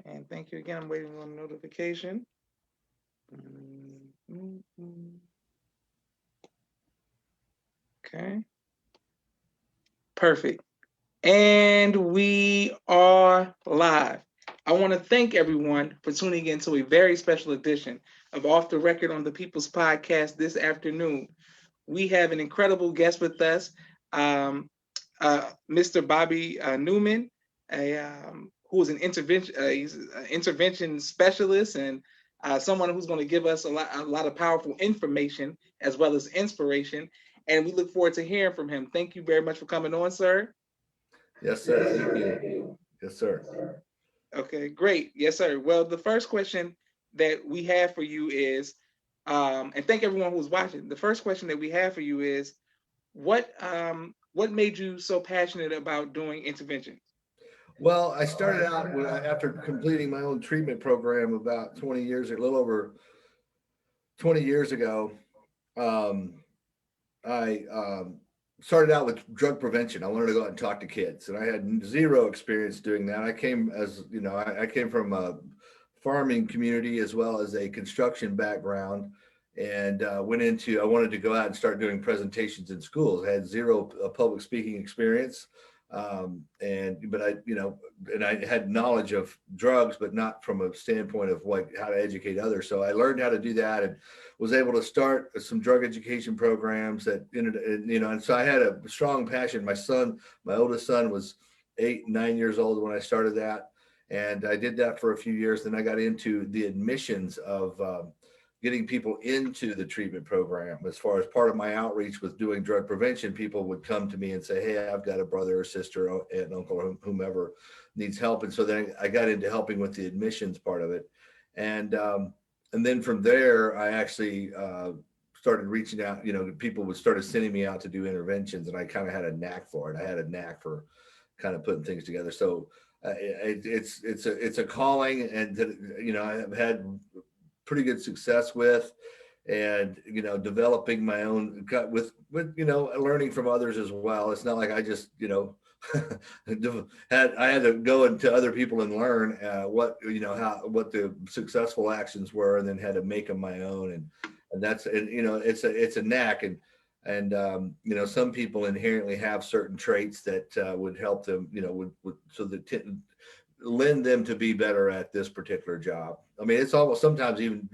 And thank you again. I'm waiting on notification. Okay. Perfect. And we are live. I want to thank everyone for tuning in to a very special edition of Off the Record on the People's Podcast this afternoon. We have an incredible guest with us, um, Mr. Bobby Newman, who is an intervention specialist and someone who's going to give us a lot of powerful information as well as inspiration. And we look forward to hearing from him. Thank you very much for coming on, sir. Yes, sir. Thank you. Yes, sir. Okay, great. Yes, sir. Well, the first question that we have for you is, and thank everyone who's watching. The first question that we have for you is, what made you so passionate about doing interventions? Well, I started out after completing my own treatment program about 20 years, a little over 20 years ago. Um, I started out with drug prevention. I wanted to go out and talk to kids, and I had zero experience doing that. I came as you know, I came from a farming community as well as a construction background, and went into. I wanted to go out and start doing presentations in schools. I had zero public speaking experience, but I had knowledge of drugs, but not from a standpoint of like how to educate others. So I learned how to do that and was able to start some drug education programs that ended, and so I had a strong passion. My oldest son was 8, 9 years old when I started that. And I did that for a few years. Then I got into the admissions of getting people into the treatment program. As far as part of my outreach with doing drug prevention, people would come to me and say, "Hey, I've got a brother or sister, or aunt, uncle, or whomever needs help." And so then I got into helping with the admissions part of it, and and then from there, I actually started reaching out. People would started sending me out to do interventions, and I kind of had a knack for it. I had a knack for kind of putting things together. So it's a calling, and I've had pretty good success with, and developing my own with learning from others as well. It's not like I just I had to go into other people and learn what the successful actions were, and then had to make them my own. And that's, and it's a knack. And some people inherently have certain traits that would help them, would so that lend them to be better at this particular job. I mean, it's almost sometimes even,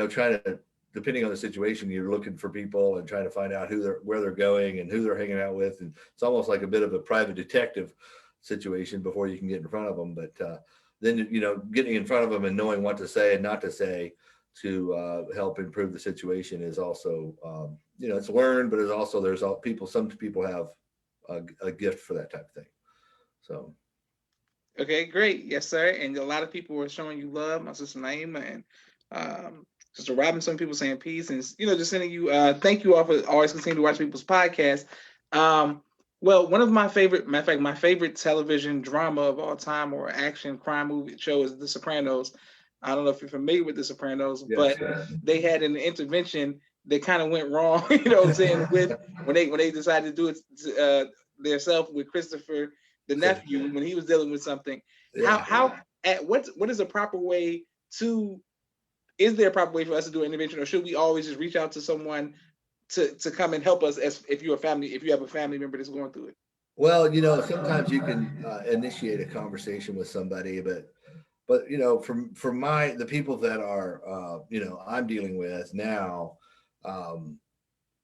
trying to, depending on the situation, you're looking for people and trying to find out where they're going and who they're hanging out with. And it's almost like a bit of a private detective situation before you can get in front of them. But then, getting in front of them and knowing what to say and not to say to help improve the situation is also, it's learned, but it's also, some people have a gift for that type of thing. So. Okay, great. Yes, sir. And a lot of people were showing you love. My sister Naima and Sister Robin. Some people saying peace, and just sending you. Thank you all for always continuing to watch people's podcasts. Well, one of my favorite, matter of fact, my favorite television drama of all time or action crime movie show is The Sopranos. I don't know if you're familiar with The Sopranos, Yes, but they had an intervention that kind of went wrong. You know what I'm saying? With when they decided to do it themselves with Christopher, the nephew, when he was dealing with something. Yeah. How at what is a proper way to? Is there a proper way for us to do an intervention, or should we always just reach out to someone to come and help us? As if you have a family member that's going through it. Well, sometimes you can initiate a conversation with somebody, but from the people that are I'm dealing with now, um,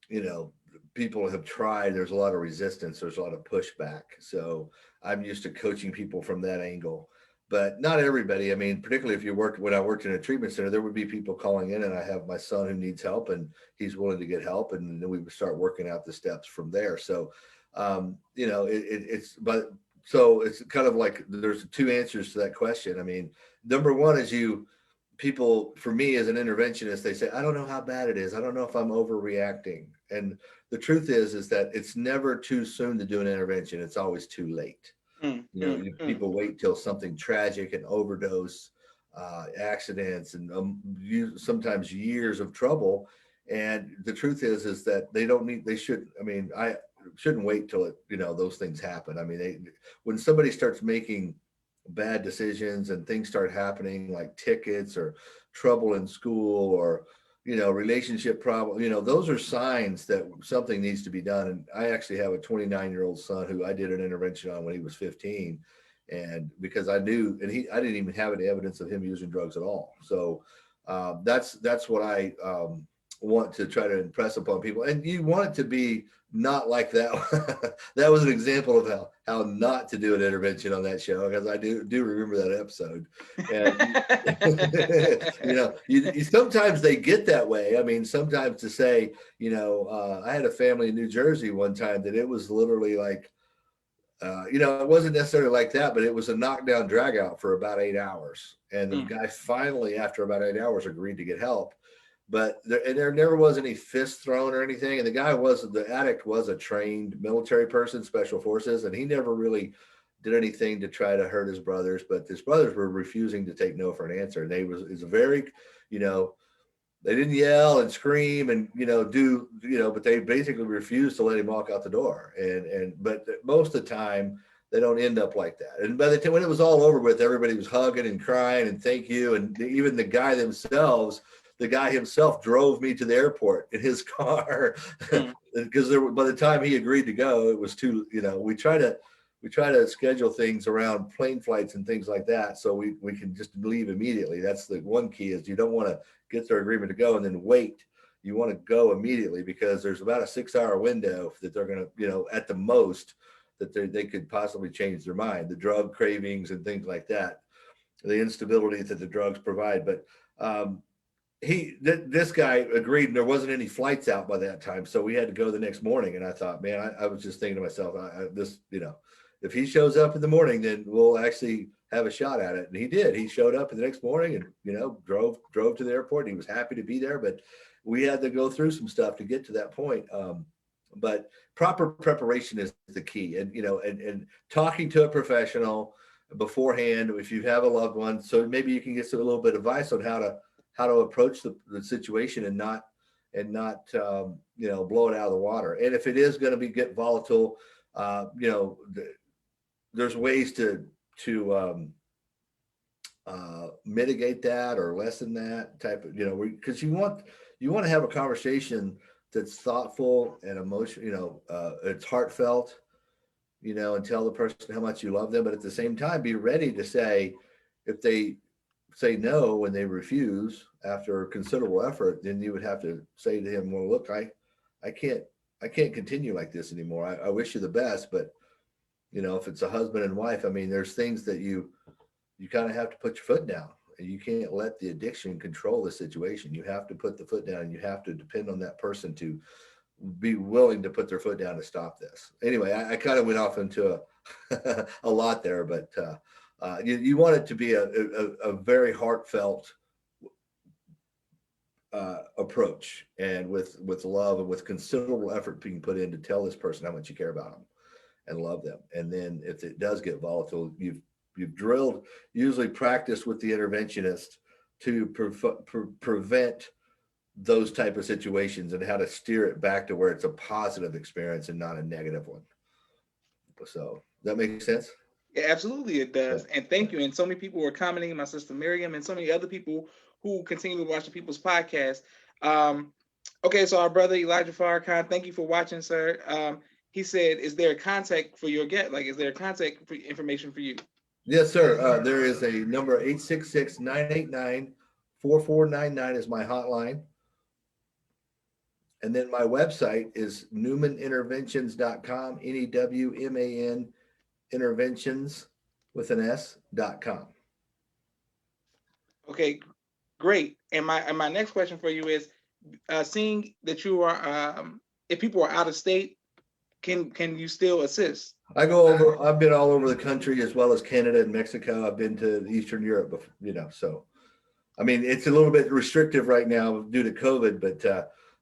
you know, people have tried. There's a lot of resistance. There's a lot of pushback. So I'm used to coaching people from that angle, but not everybody. I mean, particularly if when I worked in a treatment center, there would be people calling in, and I have my son who needs help, and he's willing to get help, and then we would start working out the steps from there. So, but so it's kind of like there's two answers to that question. I mean, number one is people, for me as an interventionist, they say, I don't know how bad it is. I don't know if I'm overreacting. And the truth is that it's never too soon to do an intervention. It's always too late. People wait till something tragic, an overdose, accidents, and sometimes years of trouble. And the truth is that I shouldn't wait till those things happen. I mean, when somebody starts making bad decisions and things start happening like tickets or trouble in school or relationship problem, those are signs that something needs to be done. And I actually have a 29-year-old son who I did an intervention on when he was 15, and because I knew, and I didn't even have any evidence of him using drugs at all. So that's what I want to try to impress upon people. And you want it to be not like that. That was an example of how not to do an intervention on that show, because I do remember that episode. And you sometimes they get that way. I mean, sometimes to say, I had a family in New Jersey one time that it was literally like, it wasn't necessarily like that, but it was a knockdown drag out for about 8 hours. And the guy finally, after about 8 hours, agreed to get help. But there never was any fist thrown or anything. And the addict was a trained military person, special forces, and he never really did anything to try to hurt his brothers. But his brothers were refusing to take no for an answer. And it's a very, you know, they didn't yell and scream and but they basically refused to let him walk out the door. But most of the time they don't end up like that. And by the time when it was all over with, everybody was hugging and crying and thank you. And even the guy himself drove me to the airport in his car because by the time he agreed to go, it was too. We try to schedule things around plane flights and things like that, so we can just leave immediately. That's the one key, is you don't want to get their agreement to go and then wait. You want to go immediately, because there's about a 6-hour window that they're going to, at the most, that they could possibly change their mind. The drug cravings and things like that, the instability that the drugs provide. But this guy agreed, and there wasn't any flights out by that time, so we had to go the next morning. And I thought, man, I was just thinking to myself, if he shows up in the morning, then we'll actually have a shot at it. And he did. He showed up the next morning and drove to the airport. And he was happy to be there, but we had to go through some stuff to get to that point. But proper preparation is the key, and talking to a professional beforehand if you have a loved one, so maybe you can get a little bit of advice on how to approach the situation and not blow it out of the water. And if it is going to get volatile, there's ways to mitigate that or lessen that type of, because you want to have a conversation that's thoughtful and emotional, it's heartfelt, and tell the person how much you love them, but at the same time be ready to say, if they say no when they refuse after considerable effort, then you would have to say to him, well, look, I can't continue like this anymore. I wish you the best, but if it's a husband and wife, I mean, there's things that you kind of have to put your foot down. You can't let the addiction control the situation. You have to put the foot down, and you have to depend on that person to be willing to put their foot down to stop this. Anyway, I kind of went off into a lot there, but you want it to be a very heartfelt approach, and with love and with considerable effort being put in to tell this person how much you care about them and love them. And then if it does get volatile, you've drilled, usually practiced with the interventionist to prevent those type of situations and how to steer it back to where it's a positive experience and not a negative one. So that makes sense? Yeah, absolutely it Yeah. does. And thank you. And so many people were commenting, my sister Miriam, and so many other people who continue to watch the People's Podcast. Okay, so our brother Elijah Farrakhan, thank you for watching, sir. He said, is there a contact for your guest? Like, is there a contact information for you? Yes, sir. There is a number, 866-989-4499 is my hotline. And then my website is newmaninterventions.com, NEWMAN interventions with an S.com. Okay, great. And my next question for you is, seeing that you are, if people are out of state, can you still assist? I've been all over the country, as well as Canada and Mexico. I've been to Eastern Europe, so I mean, it's a little bit restrictive right now due to COVID, but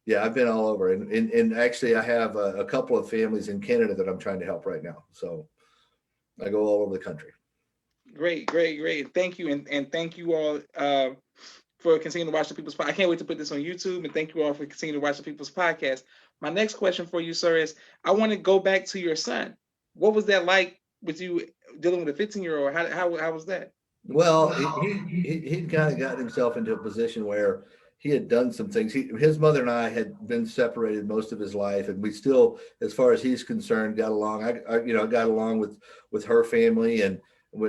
yeah, I've been all over. And actually I have a couple of families in Canada that I'm trying to help right now. So I go all over the country. Great. Thank you. And thank you all for continuing to watch the People's Podcast. I can't wait to put this on YouTube, and thank you all for continuing to watch the People's Podcast. My next question for you, sir, is I want to go back to your son. What was that like with you dealing with a 15-year-old? How was that? Well, he'd kind of gotten himself into a position where he had done some things. His mother and I had been separated most of his life, and we still, as far as he's concerned, got along. Got along with her family, and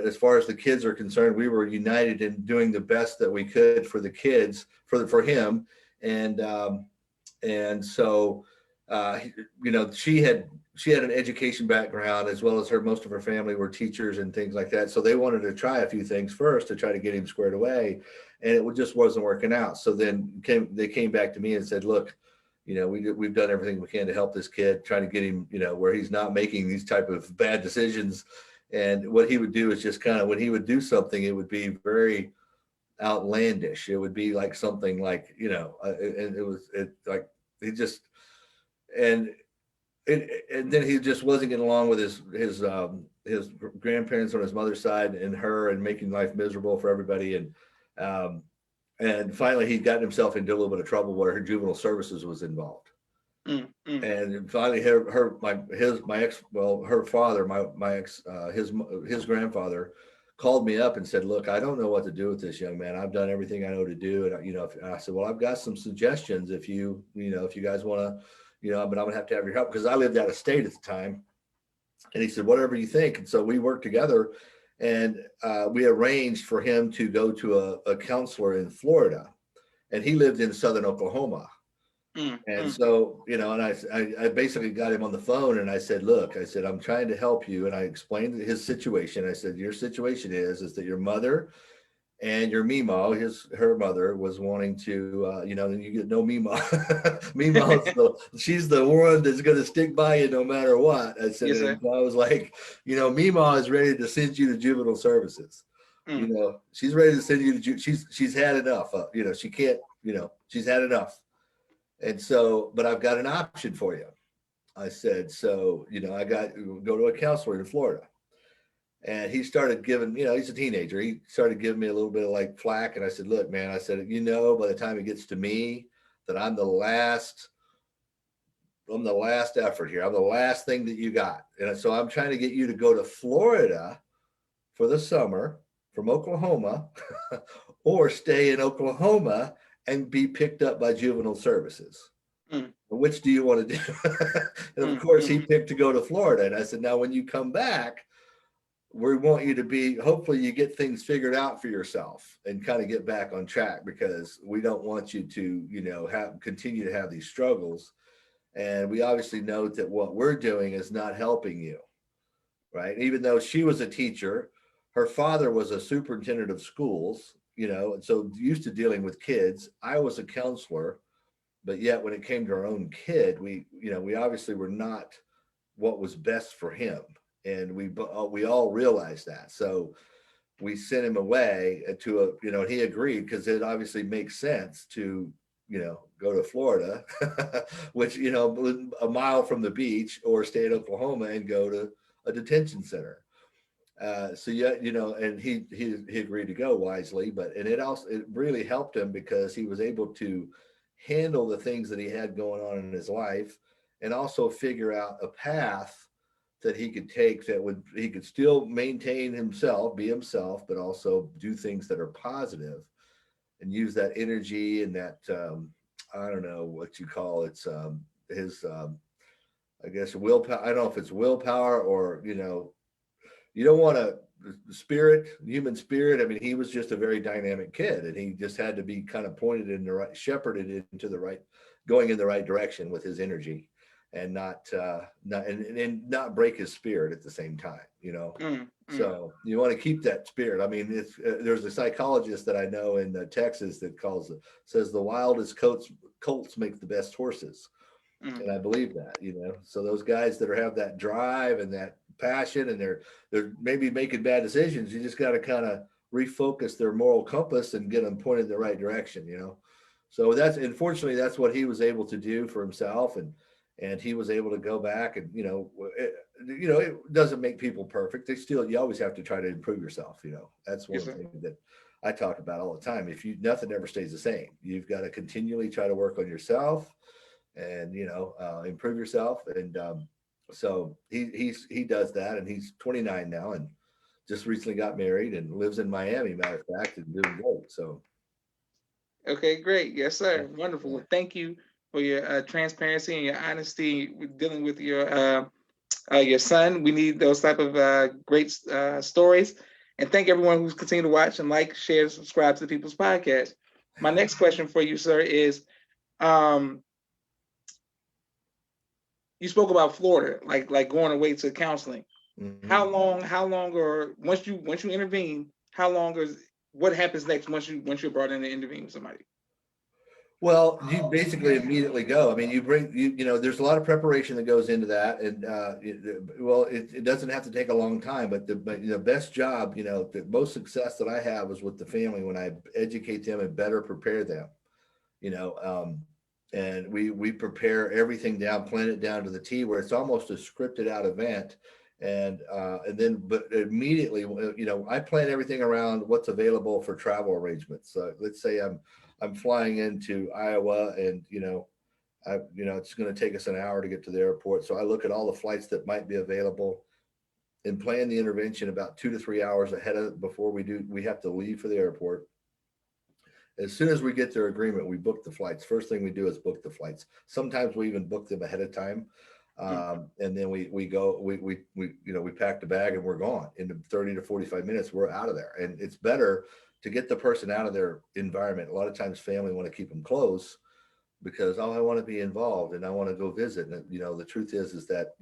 as far as the kids are concerned, we were united in doing the best that we could for the kids, for him, and so she had an education background as well as her most of her family were teachers and things like that, so they wanted to try a few things first to try to get him squared away, and it just wasn't working out. So then they came back to me and said, look, we've done everything we can to help this kid, trying to get him, where he's not making these type of bad decisions. And what he would do is just kind of, when he would do something, it would be very outlandish. It would be like something like, and like he just, and and then he just wasn't getting along with his grandparents on his mother's side and her, and making life miserable for everybody. Um, and finally he'd gotten himself into a little bit of trouble where her juvenile services was involved. Mm, mm, And finally my ex, well, her father, my ex, his grandfather called me up and said, look, I don't know what to do with this young man. I've done everything I know to do. And I said, well, I've got some suggestions if if you guys want to, but I'm gonna have to have your help because I lived out of state at the time. And he said, whatever you think. And so we worked together, and we arranged for him to go to a counselor in Florida, and he lived in southern Oklahoma. mm, And mm, so, and I basically got him on the phone, and I said, look, I said, I'm trying to help you. And I explained his situation. I said, your situation is that your mother and your Mimo, her mother, was wanting to, then you get no Mimo. Mimo's she's the one that's going to stick by you no matter what. I said, yes, and sir. so I was like, Mimo is ready to send you to juvenile services. Mm, She's ready to send you to, she's had enough. She can't, she's had enough. And so, but I've got an option for you. I said, so, I got go to a counselor in Florida. And he started giving, he's a teenager. He started giving me a little bit of like flack. And I said, look, man, I said, by the time it gets to me, that I'm the last effort here. I'm the last thing that you got. And so I'm trying to get you to go to Florida for the summer from Oklahoma or stay in Oklahoma and be picked up by juvenile services. mm, Which do you want to do? And of mm, course, he mm, picked to go to Florida. And I said, now, when you come back, we want you to be, hopefully you get things figured out for yourself and kind of get back on track, because we don't want you to, continue to have these struggles. And we obviously note that what we're doing is not helping you, right? Even though she was a teacher, her father was a superintendent of schools, and so used to dealing with kids. I was a counselor, but yet when it came to our own kid, we obviously were not what was best for him, and we all realized that. So we sent him away to and he agreed, because it obviously makes sense to go to Florida, which a mile from the beach, or stay in Oklahoma and go to a detention center. So yeah, and he agreed to go wisely, but it really helped him, because he was able to handle the things that he had going on in his life, and also figure out a path that he could take, that would he could still maintain himself, be himself, but also do things that are positive, and use that energy and that I don't know what you call his I guess willpower. I don't know if it's willpower, or you don't want to spirit, human spirit. I mean, he was just a very dynamic kid, and he just had to be kind of pointed in the right, shepherded into the right, going in the right direction with his energy, and not break his spirit at the same time. mm, mm. So you want to keep that spirit. I mean, there's a psychologist that I know in Texas that says the wildest colts make the best horses. Mm. And I believe that, so those guys that have that drive and that passion, and they're maybe making bad decisions, you just got to kind of refocus their moral compass and get them pointed in the right direction. So that's, unfortunately, that's what he was able to do for himself, and he was able to go back, and it doesn't make people perfect. You always have to try to improve yourself. That's one Yes, of the sir. things that I talk about all the time. Nothing ever stays the same. You've got to continually try to work on yourself, and improve yourself. And so he does that, and he's 29 now, and just recently got married and lives in Miami, matter of fact, and doing great. So Okay, great. Yes, yeah, sir. Wonderful. yeah. Well, thank you for your transparency and your honesty with dealing with your son. We need those type of great stories. And thank everyone who's continued to watch and like, share, subscribe to the People's Podcast. My next question for you, sir, is um, you spoke about Florida, like going away to counseling. Hmm. How long, or once you intervene, how long is what happens next once you're brought in to intervene with somebody? Well, you basically immediately go. I mean, there's a lot of preparation that goes into that, and it doesn't have to take a long time. But the best job, the most success that I have is with the family when I educate them and better prepare them. You know, and we prepare everything down, plan it down to the T, where it's almost a scripted out event. And then, but immediately, I plan everything around what's available for travel arrangements. So let's say I'm flying into Iowa, and it's going to take us an hour to get to the airport. So I look at all the flights that might be available and plan the intervention about 2 to 3 hours ahead of before we have to leave for the airport. As soon as we get their agreement, we book the flights. First thing we do is book the flights. Sometimes we even book them ahead of time, Mm, and then we go we pack the bag and we're gone in 30 to 45 minutes. We're out of there, and it's better to get the person out of their environment. A lot of times, family want to keep them close because I want to be involved and I want to go visit. And the truth is that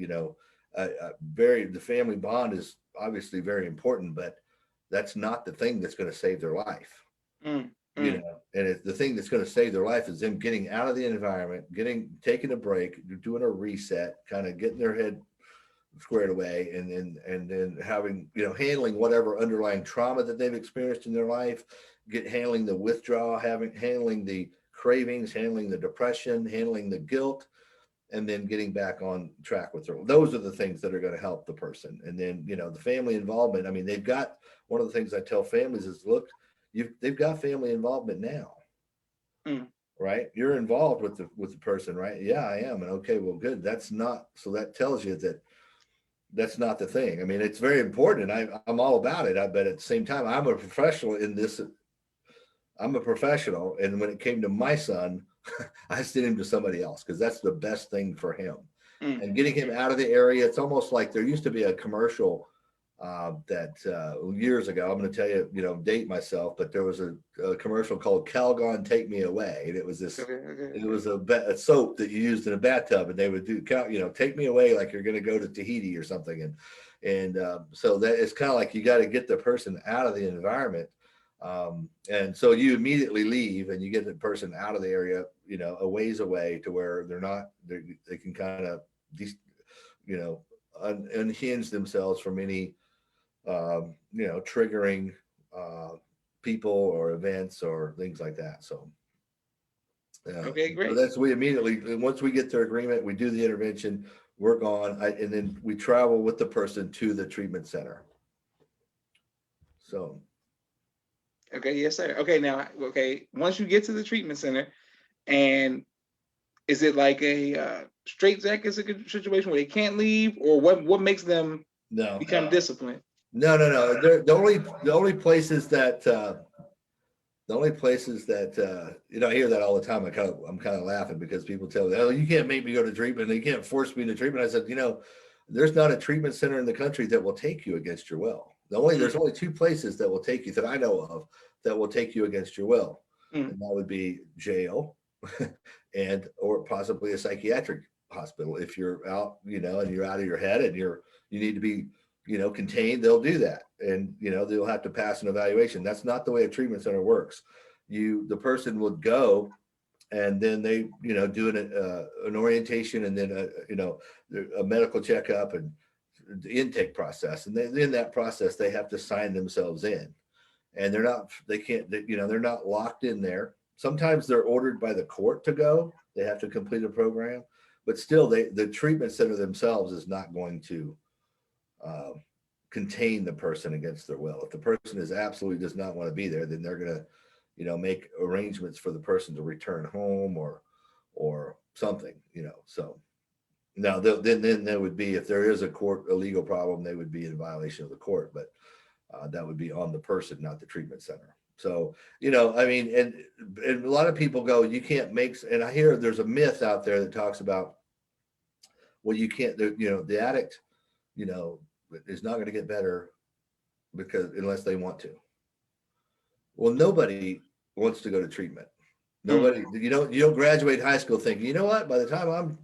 very the family bond is obviously very important, but that's not the thing that's going to save their life. mm, you mm. know and the thing that's going to save their life is them getting out of the environment, taking a break, doing a reset, kind of getting their head squared away, and then having handling whatever underlying trauma that they've experienced in their life, handling the withdrawal, handling the cravings, handling the depression, handling the guilt, and then getting back on track with her. Those are the things that are going to help the person. And then the family involvement. I mean, they've got one of the things I tell families is, look, they've got family involvement now, Mm. right? You're involved with the person, right? Yeah, I am. And okay, well, good. That's not so. That tells you that that's not the thing. I mean, it's very important. I'm all about it. But at the same time, I'm a professional in this. I'm a professional, and when it came to my son, I sent him to somebody else because that's the best thing for him. Mm. And getting him out of the area, it's almost like there used to be a commercial that years ago. I'm going to tell you, date myself, but there was a commercial called Calgon Take Me Away, and it was this. Okay, okay, It okay. was a soap that you used in a bathtub, and they would do, take me away like you're going to go to Tahiti or something, and so that it's kind of like you got to get the person out of the environment, and so you immediately leave and you get the person out of the area, a ways away to where they can kind of, you know, unhinge themselves from any, triggering uh, people or events or things like that. Okay, So great. that's we immediately once we get their agreement, we do the intervention, we're gone, and then we travel with the person to the treatment center. So Okay, yes, sir. Okay, now, okay, once you get to the treatment center, and is it like a straight jacket situation where they can't leave, or what makes them no, become disciplined? no. The only places that I hear that all the time. I'm kind of laughing because people tell me, "Oh, you can't make me go to treatment. You can't force me into treatment." I said, there's not a treatment center in the country that will take you against your will. There's Mm, only two places that will take you that I know of that will take you against your will, mm. and that would be jail, and or possibly a psychiatric hospital. If you're out, and you're out of your head, and you need to be, contained, they'll do that, and they'll have to pass an evaluation. That's not the way a treatment center works. The person would go, and then they do an orientation, and then a medical checkup, and the intake process, and then in that process they have to sign themselves in, and they can't they're not locked in there. Sometimes they're ordered by the court to go. They have to complete a program, but still the treatment center themselves is not going to uh, contain the person against their will. If the person is absolutely does not want to be there, then they're going to make arrangements for the person to return home, or something. So now then there would be, if there is a legal problem, they would be in violation of the court. But That would be on the person, not the treatment center. So, I mean, and a lot of people go, you can't make, and I hear there's a myth out there that talks about, well, you can't, the addict, you know, is not going to get better because unless they want to. Well, nobody wants to go to treatment. Mm. Nobody, you don't graduate high school thinking, you know what? By the time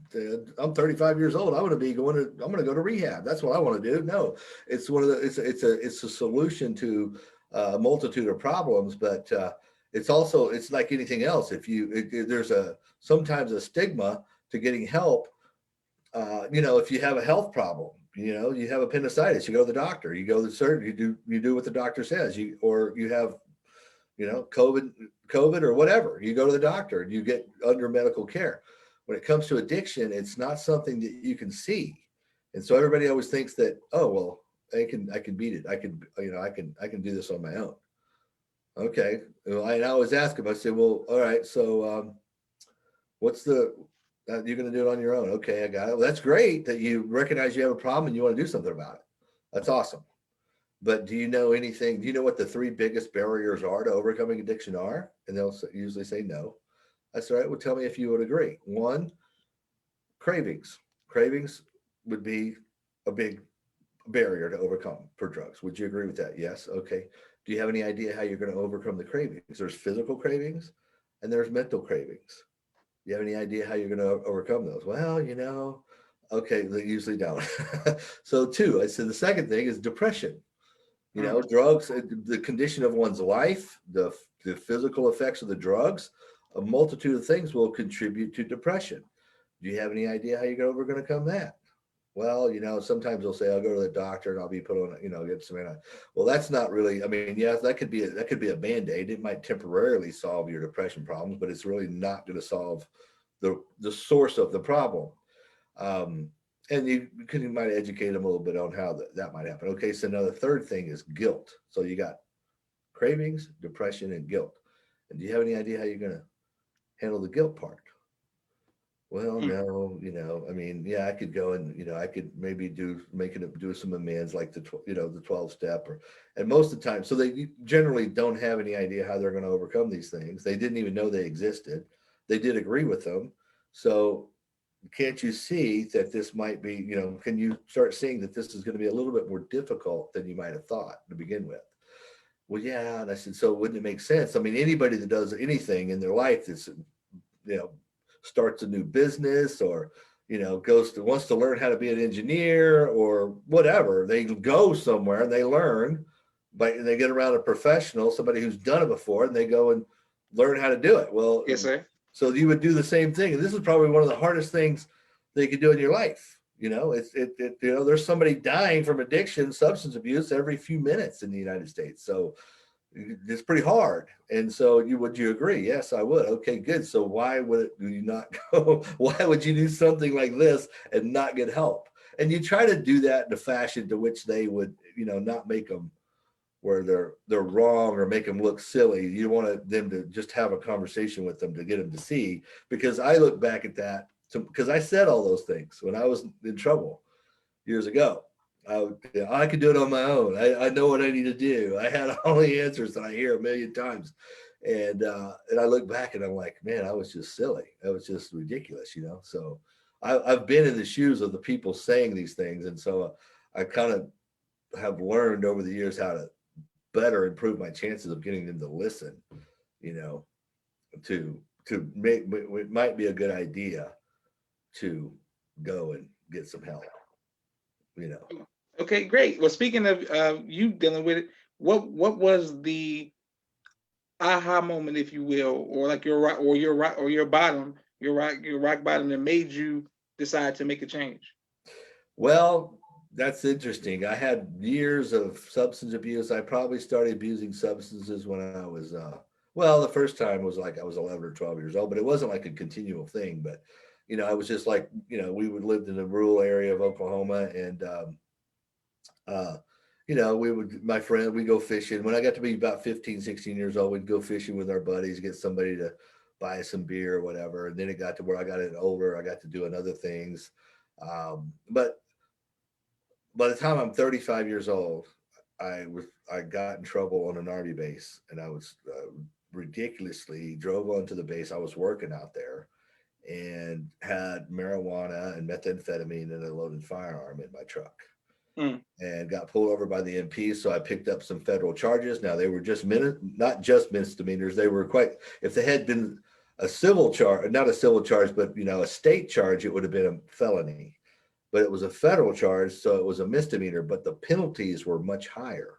I'm 35 years old, I'm going to go to rehab. That's what I want to do. No, it's one of the, it's a solution to a multitude of problems, but it's like anything else. There's sometimes a stigma to getting help. If you have a health problem, you have appendicitis, you go to the doctor, you go to the surgeon, you do what the doctor says, or you have COVID or whatever. You go to the doctor and you get under medical care. When it comes to addiction, it's not something that you can see, and so everybody always thinks that, oh well, I can beat it. I can do this on my own. Okay, well, I always ask them. I say, well, all right, so what's the you're going to do it on your own? Okay, I got it. Well, that's great that you recognize you have a problem and you want to do something about it. That's awesome. But do you know anything? Do you know what the three biggest barriers are to overcoming addiction are? And they'll usually say no. I said, all right, well, tell me if you would agree. One, cravings. Cravings would be a big barrier to overcome for drugs. Would you agree with that? Yes. Okay. Do you have any idea how you're going to overcome the cravings? There's physical cravings and there's mental cravings. Do you have any idea how you're going to overcome those? Well, okay, they usually don't. So, two, I said the second thing is depression. Mm. Drugs, the condition of one's life, the physical effects of the drugs, a multitude of things will contribute to depression. Do you have any idea how you're ever going to come that? Well, sometimes they'll say I'll go to the doctor and I'll be put on, get some. Well, that's not really. I mean, yes, that could be a band-aid. It might temporarily solve your depression problems, but it's really not going to solve the source of the problem. Um, and you might educate them a little bit on how that might happen. Okay, so now the third thing is guilt. So you got cravings, depression, and guilt. And do you have any idea how you're going to handle the guilt part? Well, Mm. no, I mean, yeah, I could go and I could maybe do some amends like the 12 step and most of the time. So they generally don't have any idea how they're going to overcome these things. They didn't even know they existed. They did agree with them. So can't you see that this might be, can you start seeing that this is going to be a little bit more difficult than you might have thought to begin with? Well, yeah. And I said, so wouldn't it make sense? I mean, anybody that does anything in their life that's, you know, starts a new business or, wants to learn how to be an engineer or whatever, they go somewhere and they learn, but they get around a professional, somebody who's done it before, and they go and learn how to do it. Well, Yes, sir. so you would do the same thing. And this is probably one of the hardest things that you could do in your life. There's somebody dying from addiction, substance abuse every few minutes in the United States. So it's pretty hard. And so would you agree? Yes, I would. Okay, good. So why would you not go? Why would you do something like this and not get help? And you try to do that in a fashion to which they would, not make them where they're wrong or make them look silly. You want them to just have a conversation with them to get them to see. Because I look back at that because I said all those things when I was in trouble years ago. I could do it on my own. I know what I need to do. I had all the answers that I hear a million times, and I look back and I'm like, man, I was just silly. I was just ridiculous. So I've been in the shoes of the people saying these things, and so I kind of have learned over the years how to better improve my chances of getting them to listen. You know, to make it might be a good idea to go and get some help. You know. Okay, great. Well, speaking of you dealing with it, what was the aha moment, if you will, or like your rock or your rock or your rock bottom that made you decide to make a change? Well, that's interesting. I had years of substance abuse. I probably started abusing substances when I was, well, the first time was like I was 11 or 12 years old, but it wasn't like a continual thing. But, I was just like, we would lived in a rural area of Oklahoma and, uh, my friend, we go fishing. When I got to be about 15, 16 years old, we'd go fishing with our buddies, get somebody to buy us some beer or whatever. And then it got to where I got it older. I got to doing other things. But by the time I'm 35 years old, I got in trouble on an army base, and I was ridiculously drove onto the base. I was working out there and had marijuana and methamphetamine and a loaded firearm in my truck, Mm, and got pulled over by the MP. So I picked up some federal charges. Now they were just not just misdemeanors. They were quite. If they had been a civil charge, not a civil charge, but a state charge, it would have been a felony. But it was a federal charge, so it was a misdemeanor. But the penalties were much higher.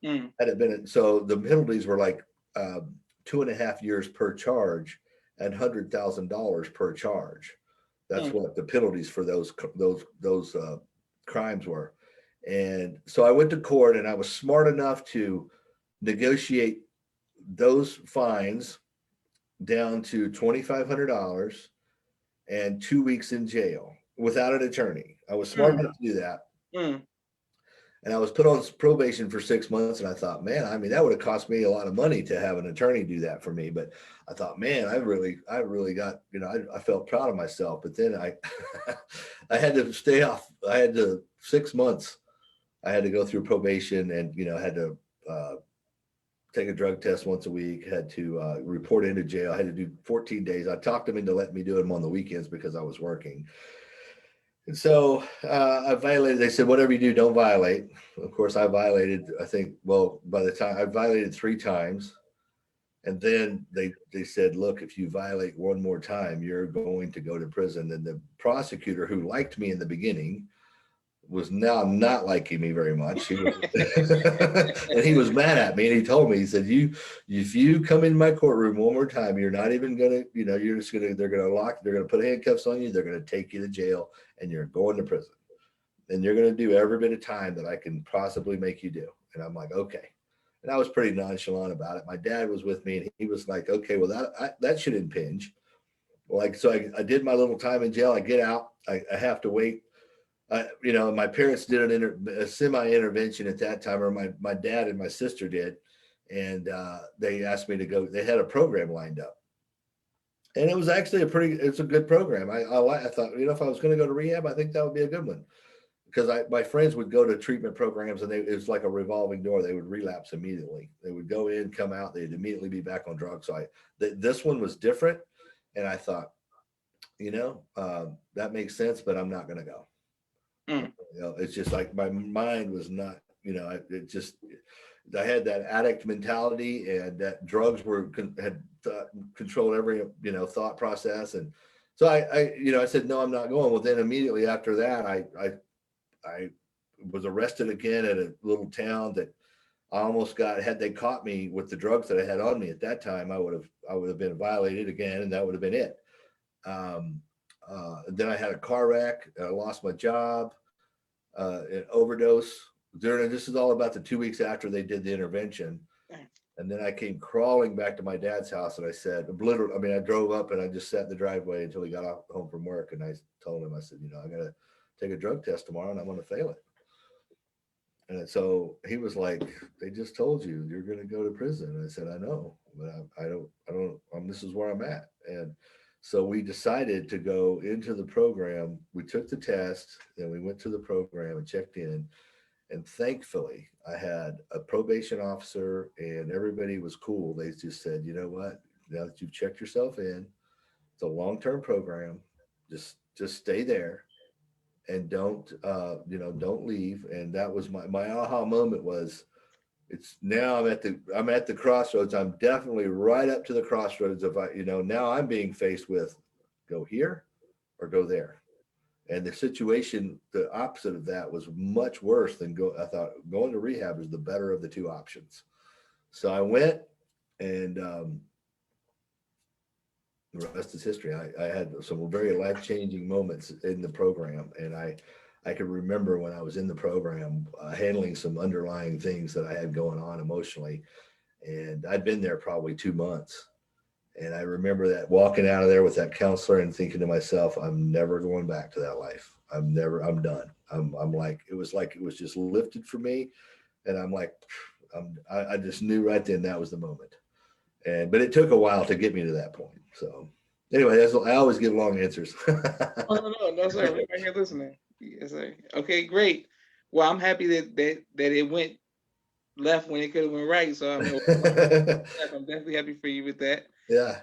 mm, Had it been so, the penalties were like 2.5 years per charge and $100,000 per charge. That's mm, what the penalties for those crimes were. And so I went to court, and I was smart enough to negotiate those fines down to $2,500 and 2 weeks in jail without an attorney. I was smart mm, enough to do that. mm, And I was put on probation for 6 months, and I thought, man, I mean, that would have cost me a lot of money to have an attorney do that for me. But I thought, man, I really got, I felt proud of myself. But then I had to stay off. I had to 6 months. I had to go through probation, and had to take a drug test once a week. Had to report into jail. I had to do 14 days. I talked them into letting me do them on the weekends because I was working. And so I violated. They said, whatever you do, don't violate. Of course, I violated. I think. Well, by the time I violated 3 times, and then they said, look, if you violate one more time, you're going to go to prison. And the prosecutor, who liked me in the beginning, was now not liking me very much. He was, and he was mad at me. And he told me, he said, if you come in my courtroom one more time, you're not even gonna, you're just gonna, they're gonna put handcuffs on you. They're gonna take you to jail, and you're going to prison. And you're gonna do every bit of time that I can possibly make you do. And I'm like, okay. And I was pretty nonchalant about it. My dad was with me, and he was like, okay, well that should impinge. Well, so I did my little time in jail. I get out. I have to wait. My parents did a semi intervention at that time, or my dad and my sister did, and they asked me to go. They had a program lined up, and it was actually it's a good program. I thought, if I was going to go to rehab, I think that would be a good one, because my friends would go to treatment programs, and it was like a revolving door. They would relapse immediately. They would go in, come out, they'd immediately be back on drugs. So this one was different, and I thought, that makes sense, but I'm not going to go. mm, It's just like my mind was not, it just, I had that addict mentality, and that drugs had controlled every, thought process. And so I said, no, I'm not going. Well, then immediately after that, I was arrested again at a little town that I almost had they caught me with the drugs that I had on me at that time, I would have been violated again, and that would have been it. Um, then I had a car wreck. I lost my job, an overdose. This is all about the 2 weeks after they did the intervention. mm, And then I came crawling back to my dad's house, and I said, literally, I mean, I drove up, and I just sat in the driveway until he got home from work. And I told him, I said, I got to take a drug test tomorrow, and I'm going to fail it. And so he was like, they just told you you're going to go to prison. And I said, I know, but this is where I'm at. And so we decided to go into the program. We took the test, then we went to the program and checked in. And thankfully, I had a probation officer, and everybody was cool. They just said, you know what? Now that you've checked yourself in, it's a long-term program. Just stay there, and don't leave. And that was my aha moment. Was it's now I'm at the crossroads. I'm definitely right up to the crossroads of now I'm being faced with go here or go there. And the situation, the opposite of that, was much worse than I thought going to rehab is the better of the two options. So I went, and the rest is history. I had some very life changing moments in the program, and I can remember when I was in the program handling some underlying things that I had going on emotionally, and I'd been there probably 2 months. And I remember that walking out of there with that counselor and thinking to myself, I'm never going back to that life. I'm done. Like it was just lifted for me. And I'm like, I just knew right then that was the moment. But it took a while to get me to that point. So anyway, I always give long answers. oh, no, sir. We're right here listening. Yes, sir. Okay, great. Well, I'm happy that it went left when it could have went right. So I mean, I'm definitely happy for you with that. Yeah.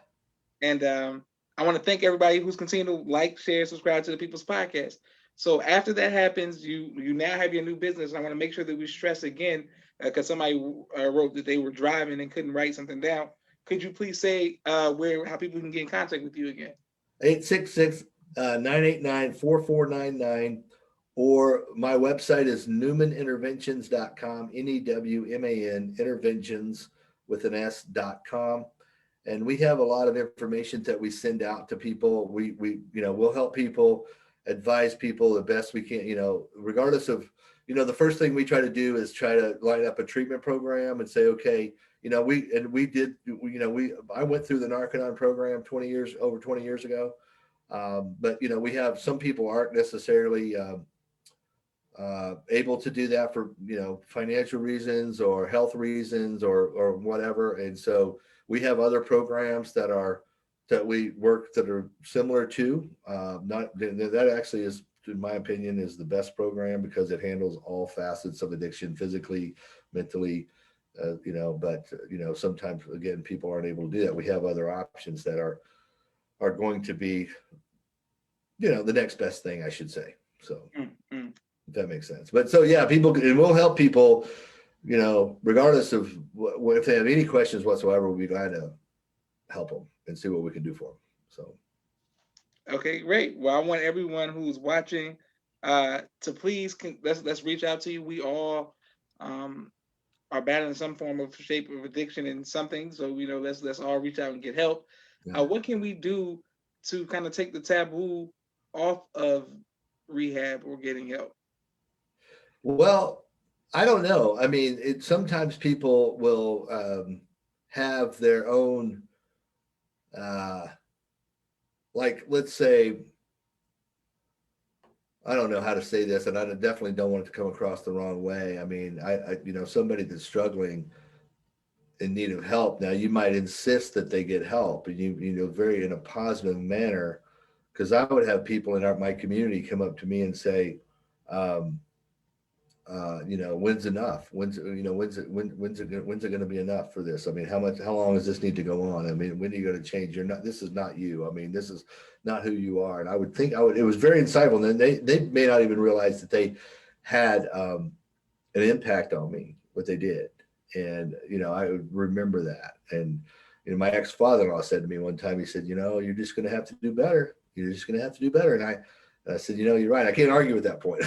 And I want to thank everybody who's continuing to like, share, subscribe to the People's Podcast. So after that happens, you now have your new business. And I want to make sure that we stress again, because somebody wrote that they were driving and couldn't write something down. Could you please say where how people can get in contact with you again? 866 989 4499. Or my website is newmaninterventions.com, Newman interventions with an S.com. And we have a lot of information that we send out to people. We'll help people, advise people the best we can, regardless of, the first thing we try to do is try to line up a treatment program and say, okay, I went through the Narconon program over 20 years ago. But we have some people aren't necessarily able to do that for financial reasons or health reasons or whatever, and so we have other programs that we work that are similar to. Not that actually is, in my opinion, is the best program because it handles all facets of addiction, physically, mentally. But sometimes again people aren't able to do that. We have other options that are going to be the next best thing, I should say. So Mm-hmm. if that makes sense. But so yeah, people, and we'll help people, regardless of if they have any questions whatsoever, we'll be glad to help them and see what we can do for them. So Okay, great. Well, I want everyone who's watching to please let's reach out to you. We all um, are battling some form of shape of addiction and something. So let's all reach out and get help. yeah. What can we do to kind of take the taboo off of rehab or getting help? Well, I don't know. I mean, sometimes people will have their own, uh, like, let's say, I don't know how to say this, and I definitely don't want it to come across the wrong way. I mean, somebody that's struggling in need of help. Now, you might insist that they get help, and very in a positive manner, because I would have people in my community come up to me and say, um, when's enough? When's it going to be enough for this? I mean, how long does this need to go on? I mean, when are you going to change? This is not you. I mean, this is not who you are. And I would think it was very insightful. And they may not even realize that they had an impact on me, what they did. And, I would remember that. And, my ex-father-in-law said to me one time, he said, you're just going to have to do better. You're just going to have to do better. And I said, you're right. I can't argue with that point.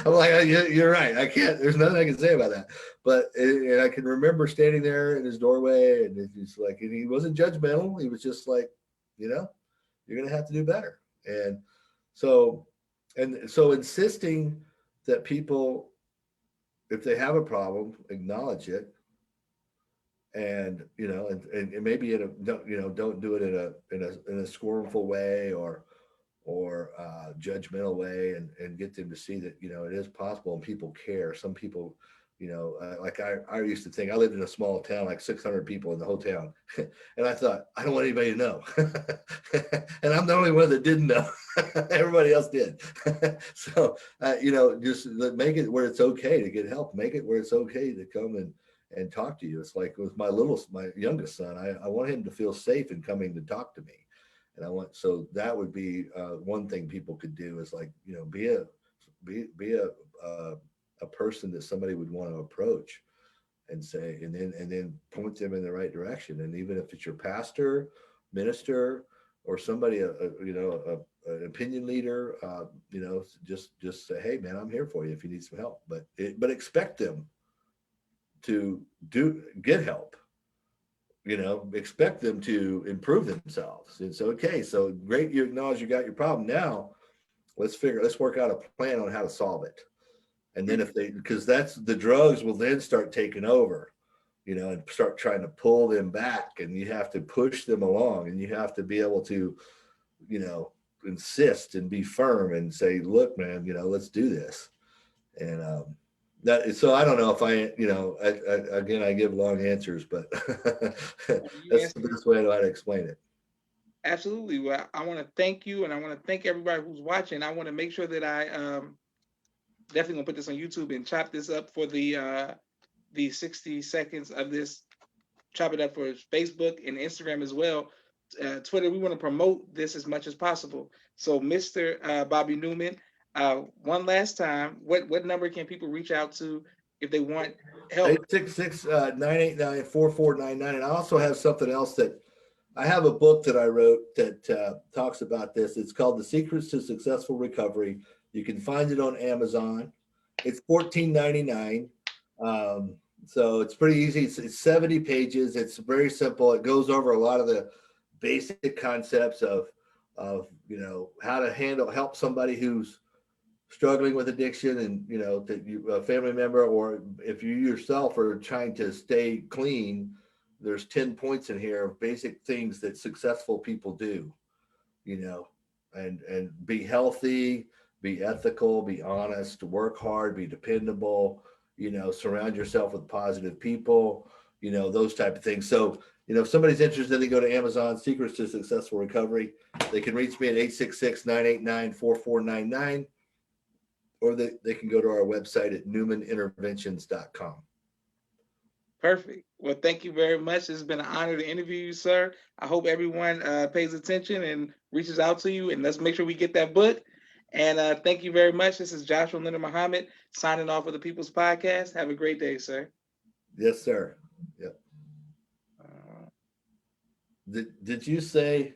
I'm like, you're right. I can't, there's nothing I can say about that. But, and I can remember standing there in his doorway and it's like, and he wasn't judgmental. He was just like, you're going to have to do better. So, and so insisting that people, if they have a problem, acknowledge it, and and maybe don't do it in a scornful way or judgmental way, and get them to see that it is possible and people care. Some people, like I used to think I lived in a small town, like 600 people in the whole town, and I thought I don't want anybody to know, and I'm the only one that didn't know. Everybody else did. So just make it where it's okay to get help. Make it where it's okay to come and talk to you. It's like with my youngest son, I want him to feel safe in coming to talk to me. And so that would be one thing people could do is like, be a person that somebody would want to approach and say, and then point them in the right direction. And even if it's your pastor, minister, or somebody, an opinion leader, just say, hey man, I'm here for you if you need some help, but expect them to get help. Expect them to improve themselves. And so, okay, so great, you acknowledge you got your problem. Now let's work out a plan on how to solve it. And then because that's the drugs will then start taking over, and start trying to pull them back, and you have to push them along, and you have to be able to, insist and be firm and say, look, man, let's do this. And that so I don't know if again I give long answers, but You that's the answered best way I know how to explain it. absolutely. Well, I want to thank you, and I want to thank everybody who's watching. I want to make sure that definitely gonna put this on YouTube and chop this up for the 60 seconds of this. Chop it up for Facebook and Instagram as well. Twitter, we want to promote this as much as possible. So, Mr. Bobby Newman, one last time, what number can people reach out to if they want help? 866-989-4499. And I also have something else that I have a book that I wrote that talks about this. It's called The Secrets to Successful Recovery. You can find it on Amazon. It's 14.99. Um, so it's pretty easy. It's 70 pages. It's very simple. It goes over a lot of the basic concepts of how to help somebody who's struggling with addiction, and that you a family member, or if you yourself are trying to stay clean. There's 10 points in here of basic things that successful people do, you know and be healthy, be ethical, be honest, work hard, be dependable, surround yourself with positive people, those type of things. So if somebody's interested, they go to Amazon, Secrets to Successful Recovery. They can reach me at 866-989-4499, or they can go to our website at newmaninterventions.com. Perfect. Well, thank you very much. It's been an honor to interview you, sir. I hope everyone pays attention and reaches out to you, and let's make sure we get that book. And thank you very much. This is Joshua Leonard Muhammad signing off with the People's Podcast. Have a great day, sir. Yes, sir. Yep. Uh, Did you say